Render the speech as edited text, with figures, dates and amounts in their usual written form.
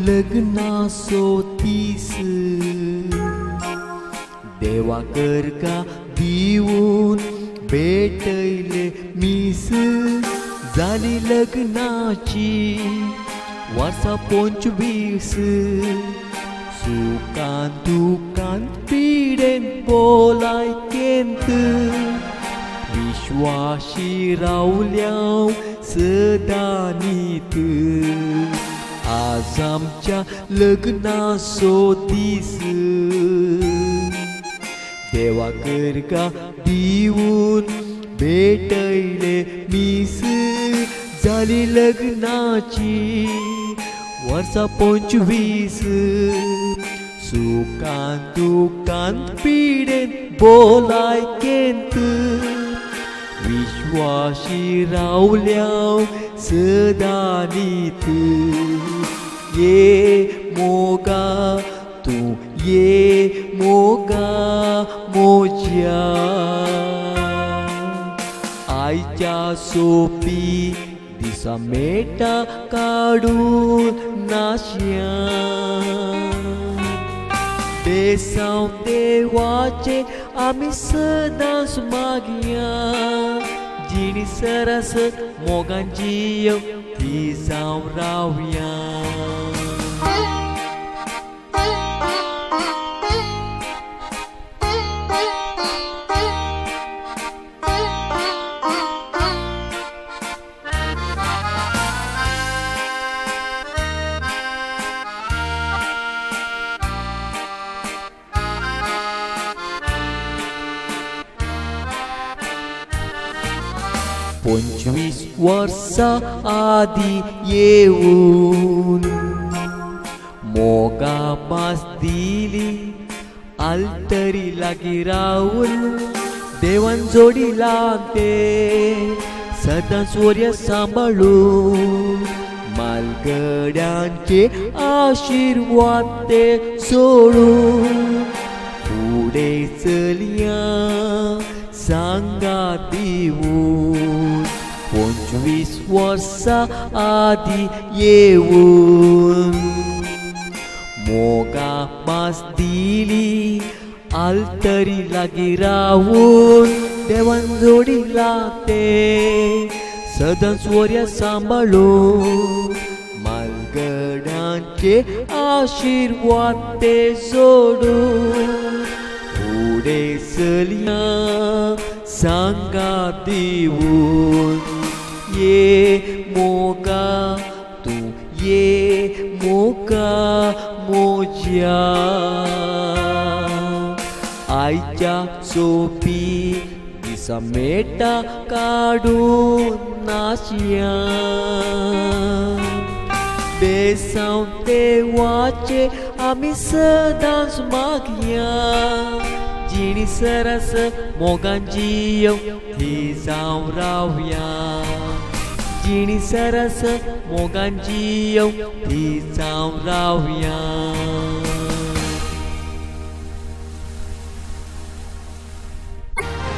लग्ना सोतीस देवा कर का दिवून भेटले मीस झाली लग्नाची वर्षा 25 सुखांत दुखांत पिडेन बोलाय केंत विश्वाशी रावल्याव सदा नीत आज आमच्या लग्ना सोतीस देवा कर का दिवून भेटले मीस झाली लग्नाची वर्षा 25 सुखांत दुखांत पिडेन बोलाय केंत विश्वाशी रावल्याव सदा नीत ये मोगा तू ये मोगा मोज्या आईच्या सोपी दिसा मेटा काढून नाश्या बेसांव देवाचे आम्ही सदांच मागया जिणी सरस मोगांची येव ती जावं रावया पंचवीस वर्षा आधी येऊन मोगा पास दिली आलतरी लागी राहुल देवान जोडी लागते सदा सूर्य सांभाळून मालगड्यांचे आशीर्वाद ते सोडून पुढे चलिया सांगा दिवून 25 वर्षा आधी येऊन मोगा पास दिली आलतरी लागी राहून देवान जोडी लागते सदन सूर्य सांभाळून मालगड्यांचे आशीर्वाद ते सोडून पुढे चलिया सांगा दिवून ये मोगा तू ये मोगा मोज्या आईच्या सोपी दिसा मेटा काढून नाशिया बेसांव देवाचे आम्ही सदांच मागया जिणी सरस मोगांची येव ती जावं रावया जिणी सरस मोगांची येव ती जावं रावया